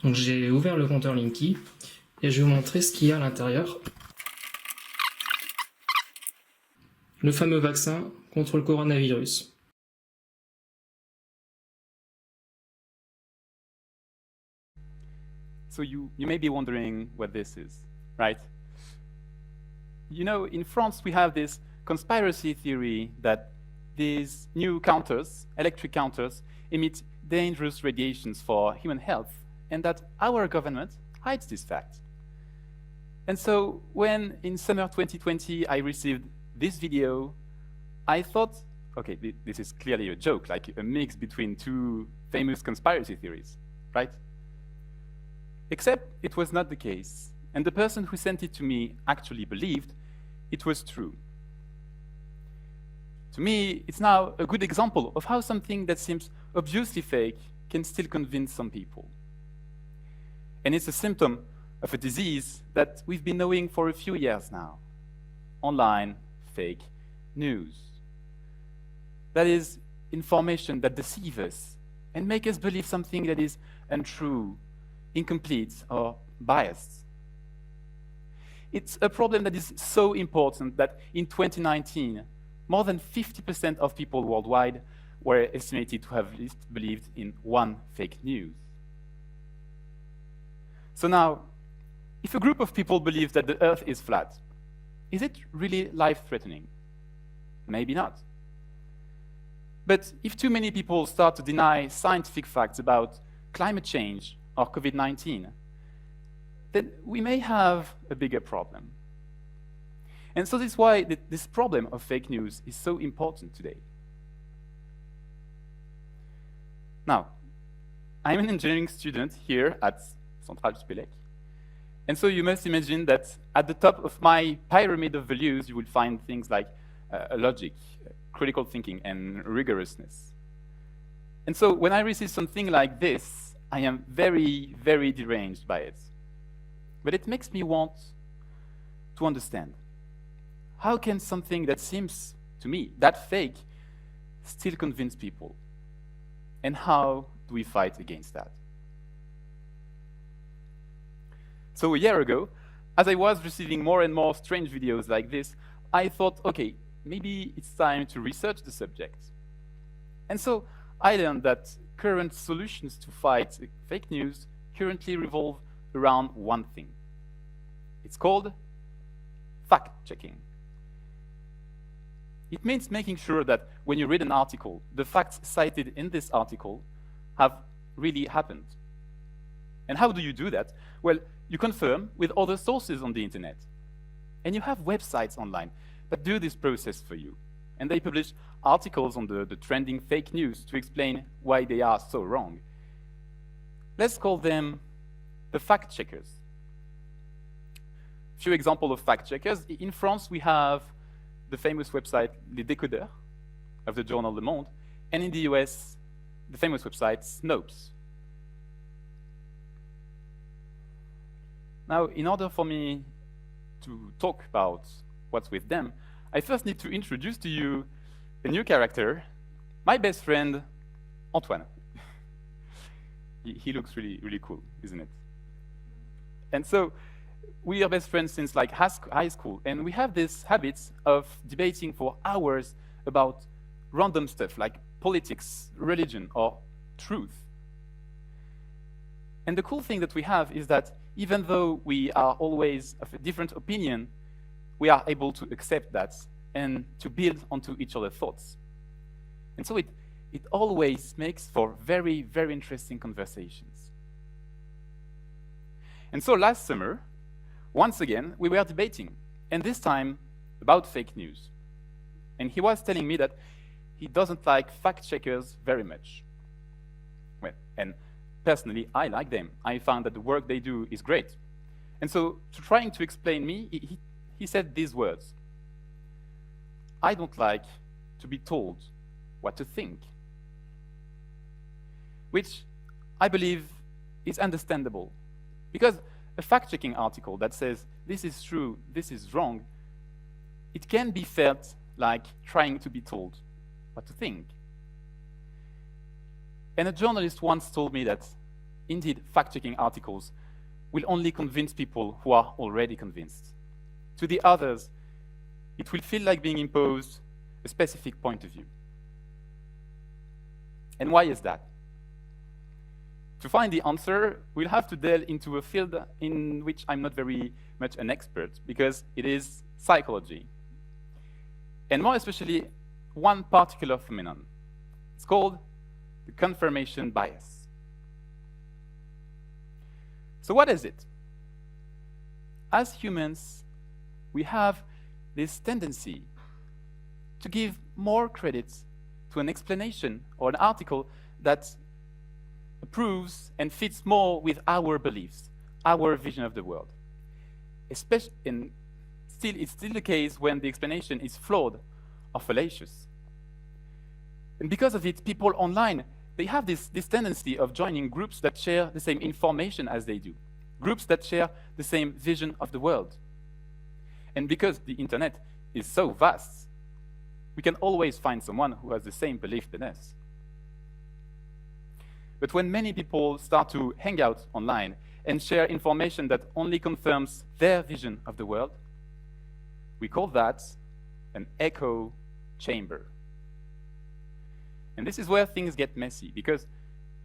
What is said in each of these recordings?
Donc j'ai ouvert le compteur Linky et je vais vous montrer ce qu'il y a à l'intérieur. Le fameux vaccin contre le coronavirus. So you may be wondering what this is, right? You know, in France, we have this conspiracy theory that these new counters, electric counters, emit dangerous radiations for human health, and that our government hides this fact. And so when in summer 2020 I received this video, I thought, okay, this is clearly a joke, like a mix between two famous conspiracy theories, right? Except it was not the case, and the person who sent it to me actually believed it was true. To me, it's now a good example of how something that seems obviously fake can still convince some people. And it's a symptom of a disease that we've been knowing for a few years now. Online fake news. That is information that deceives us and make us believe something that is untrue, incomplete, or biased. It's a problem that is so important that in 2019, more than 50% of people worldwide were estimated to have at least believed in one fake news. So now, if a group of people believes that the Earth is flat, is it really life-threatening? Maybe not. But if too many people start to deny scientific facts about climate change or COVID-19, then we may have a bigger problem. And so this is why this problem of fake news is so important today. Now, I'm an engineering student here at TEDxCentraleSupelec. And so you must imagine that at the top of my pyramid of values, you will find things like logic, critical thinking, and rigorousness. And so when I receive something like this, I am very, very deranged by it. But it makes me want to understand. How can something that seems to me that fake still convince people? And how do we fight against that? So a year ago, as I was receiving more and more strange videos like this, I thought, okay, maybe it's time to research the subject. And so I learned that current solutions to fight fake news currently revolve around one thing. It's called fact-checking. It means making sure that when you read an article, the facts cited in this article have really happened. And how do you do that? Well, you confirm with other sources on the internet. And you have websites online that do this process for you. And they publish articles on the trending fake news to explain why they are so wrong. Let's call them the fact-checkers. A few examples of fact-checkers. In France, we have the famous website Les Décodeurs of the journal Le Monde, and in the US, the famous website Snopes. Now, in order for me to talk about what's with them, I first need to introduce to you a new character, my best friend, Antoine. He looks really, really cool, isn't it? And so, we are best friends since like high school, and we have this habit of debating for hours about random stuff like politics, religion, or truth. And the cool thing that we have is that even though we are always of a different opinion, we are able to accept that and to build onto each other's thoughts. And so it always makes for very, very interesting conversations. And so last summer, once again, we were debating, and this time about fake news. And he was telling me that he doesn't like fact-checkers very much. Well, and personally, I like them. I found that the work they do is great. And so, trying to explain me, he said these words: I don't like to be told what to think. Which I believe is understandable, because a fact-checking article that says this is true, this is wrong, it can be felt like trying to be told what to think. And a journalist once told me that indeed, fact-checking articles will only convince people who are already convinced. To the others, it will feel like being imposed a specific point of view. And why is that? To find the answer, we'll have to delve into a field in which I'm not very much an expert, because it is psychology. And more especially, one particular phenomenon. It's called the confirmation bias. So what is it? As humans, we have this tendency to give more credit to an explanation or an article that approves and fits more with our beliefs, our vision of the world. It's still the case when the explanation is flawed or fallacious. And because of it, people online, they have this tendency of joining groups that share the same information as they do, groups that share the same vision of the world. And because the internet is so vast, we can always find someone who has the same belief than us. But when many people start to hang out online and share information that only confirms their vision of the world, we call that an echo chamber. And this is where things get messy, because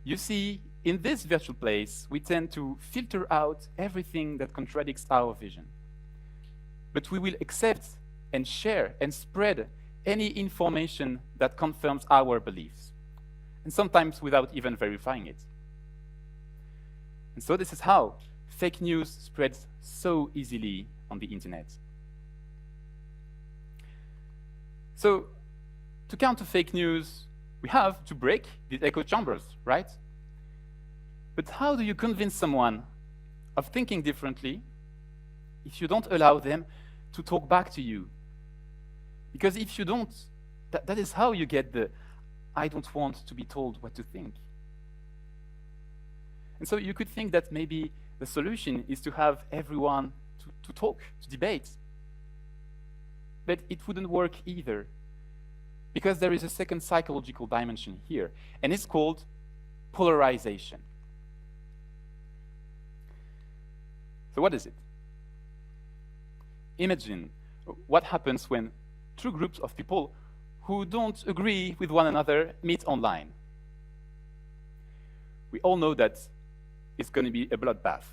you see, in this virtual place, we tend to filter out everything that contradicts our vision. But we will accept and share and spread any information that confirms our beliefs, and sometimes without even verifying it. And so this is how fake news spreads so easily on the internet. So, to counter fake news, we have to break these echo chambers, right? But how do you convince someone of thinking differently if you don't allow them to talk back to you? Because if you don't, that is how you get the I don't want to be told what to think. And so you could think that maybe the solution is to have everyone to talk, to debate. But it wouldn't work either, because there is a second psychological dimension here, and it's called polarization. So what is it? Imagine what happens when two groups of people who don't agree with one another meet online. We all know that it's going to be a bloodbath,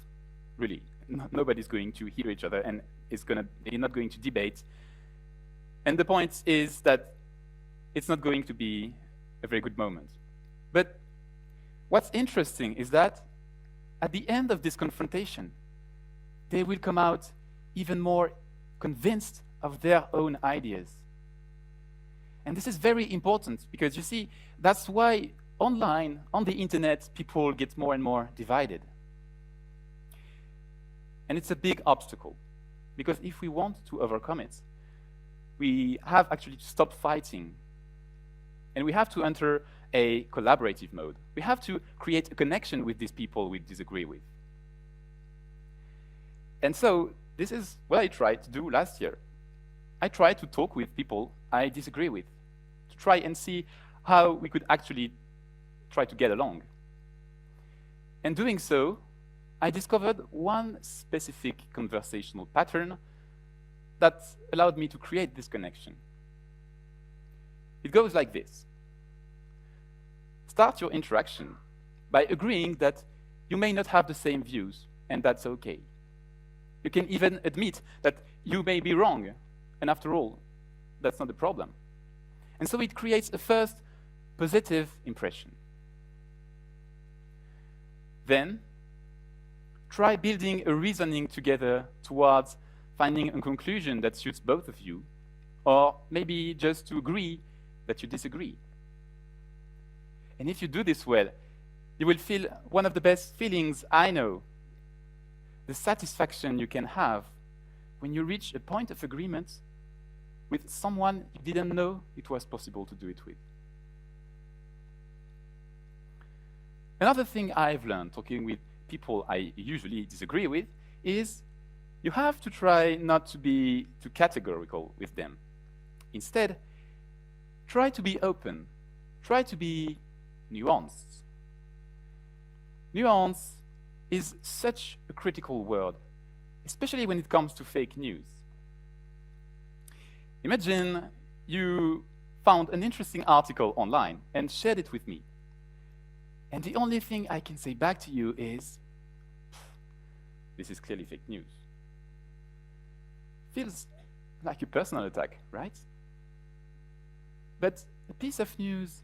really. Nobody's going to hear each other, and they're not going to debate. And the point is that it's not going to be a very good moment. But what's interesting is that at the end of this confrontation, they will come out even more convinced of their own ideas. And this is very important, because you see, that's why online, on the internet, people get more and more divided. And it's a big obstacle, because if we want to overcome it, we have actually to stop fighting. And we have to enter a collaborative mode. We have to create a connection with these people we disagree with. And so this is what I tried to do last year. I tried to talk with people I disagree with, to try and see how we could actually try to get along. And doing so, I discovered one specific conversational pattern that allowed me to create this connection. It goes like this. Start your interaction by agreeing that you may not have the same views, and that's okay. You can even admit that you may be wrong, and after all, that's not the problem. And so it creates a first positive impression. Then, try building a reasoning together towards finding a conclusion that suits both of you, or maybe just to agree that you disagree. And if you do this well, you will feel one of the best feelings I know, the satisfaction you can have when you reach a point of agreement with someone you didn't know it was possible to do it with. Another thing I've learned talking with people I usually disagree with is you have to try not to be too categorical with them. Instead, try to be open. Try to be nuanced. nuance is such a critical word, especially when it comes to fake news. Imagine you found an interesting article online and shared it with me. And the only thing I can say back to you is, this is clearly fake news. Feels like a personal attack, right? But a piece of news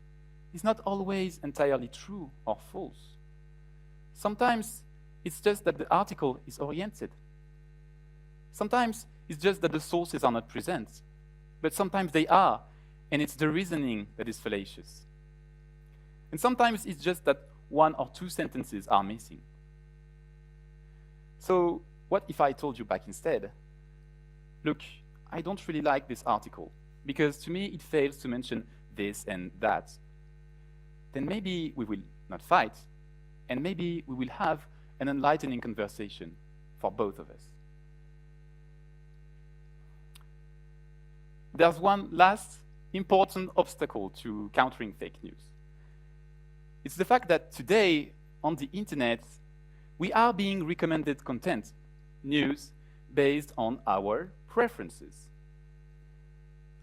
is not always entirely true or false. Sometimes it's just that the article is oriented. Sometimes it's just that the sources are not present. But sometimes they are, and it's the reasoning that is fallacious. And sometimes it's just that one or two sentences are missing. So what if I told you back instead, look, I don't really like this article, because to me it fails to mention this and that. Then maybe we will not fight, and maybe we will have an enlightening conversation for both of us. There's one last important obstacle to countering fake news. It's the fact that today, on the internet, we are being recommended content, news, based on our preferences,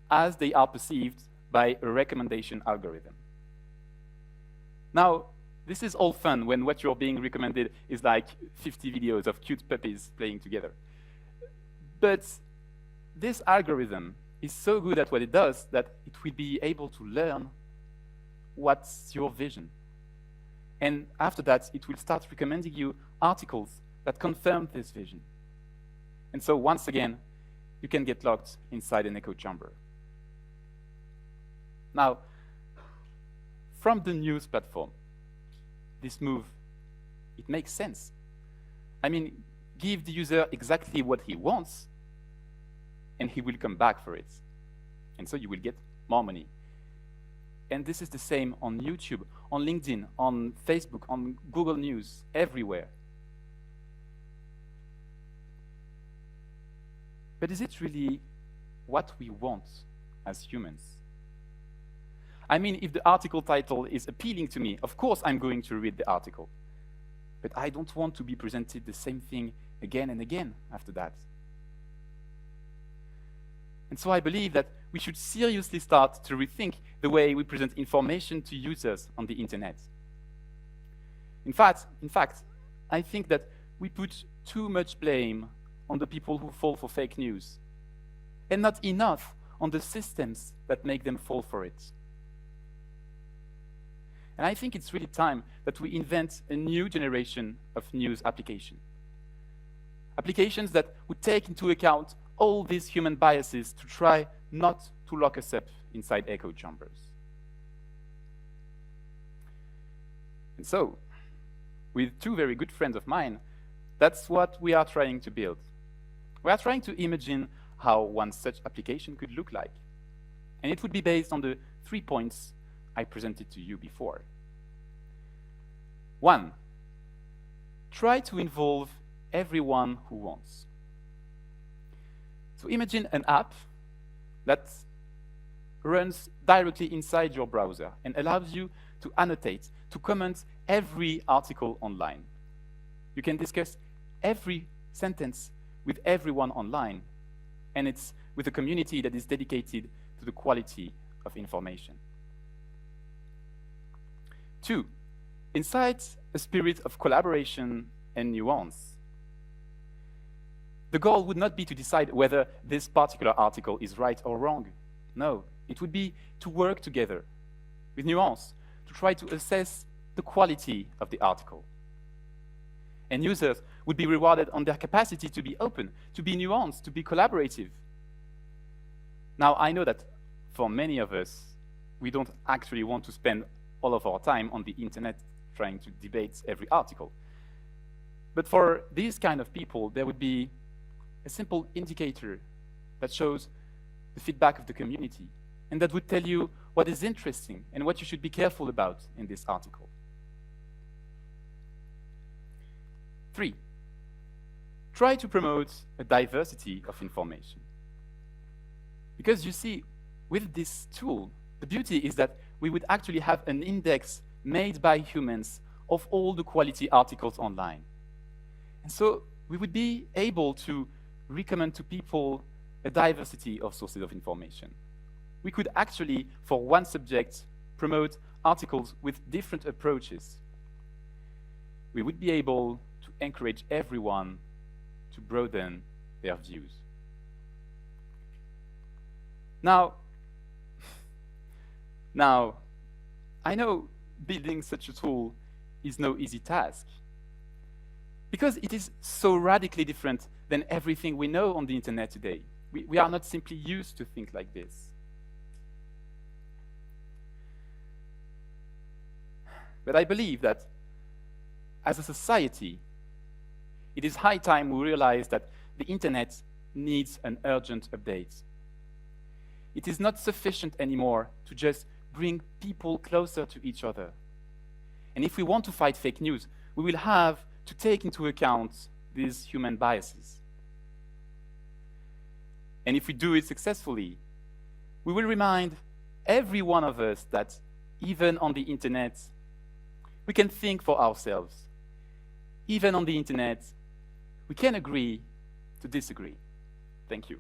as they are perceived by a recommendation algorithm. Now, this is all fun when what you're being recommended is like 50 videos of cute puppies playing together. But this algorithm is so good at what it does that it will be able to learn what's your vision. And after that, it will start recommending you articles that confirm this vision. And so once again, you can get locked inside an echo chamber. Now, from the news platform, this move, it makes sense. I mean, give the user exactly what he wants, and he will come back for it. And so you will get more money. And this is the same on YouTube, on LinkedIn, on Facebook, on Google News, everywhere. But is it really what we want as humans? I mean, if the article title is appealing to me, of course I'm going to read the article. But I don't want to be presented the same thing again and again after that. And so I believe that we should seriously start to rethink the way we present information to users on the internet. In fact, I think that we put too much blame on the people who fall for fake news, and not enough on the systems that make them fall for it. And I think it's really time that we invent a new generation of news applications. Applications that would take into account all these human biases to try not to lock us up inside echo chambers. And so, with two very good friends of mine, that's what we are trying to build. We are trying to imagine how one such application could look like. And it would be based on the 3 points I presented to you before. 1, try to involve everyone who wants. So imagine an app that runs directly inside your browser and allows you to annotate, to comment every article online. You can discuss every sentence with everyone online, and it's with a community that is dedicated to the quality of information. 2, incite a spirit of collaboration and nuance. The goal would not be to decide whether this particular article is right or wrong. No, it would be to work together with nuance to try to assess the quality of the article. And users would be rewarded on their capacity to be open, to be nuanced, to be collaborative. Now, I know that for many of us, we don't actually want to spend all of our time on the internet trying to debate every article. But for these kind of people, there would be a simple indicator that shows the feedback of the community, and that would tell you what is interesting and what you should be careful about in this article. 3, try to promote a diversity of information. Because you see, with this tool, the beauty is that we would actually have an index made by humans of all the quality articles online. And so we would be able to recommend to people a diversity of sources of information. We could actually, for one subject, promote articles with different approaches. We would be able to encourage everyone to broaden their views. Now, I know building such a tool is no easy task, because it is so radically different than everything we know on the internet today. We are not simply used to think like this. But I believe that as a society, it is high time we realize that the internet needs an urgent update. It is not sufficient anymore to just bring people closer to each other. And if we want to fight fake news, we will have to take into account these human biases. And if we do it successfully, we will remind every one of us that even on the internet, we can think for ourselves. Even on the internet, we can agree to disagree. Thank you.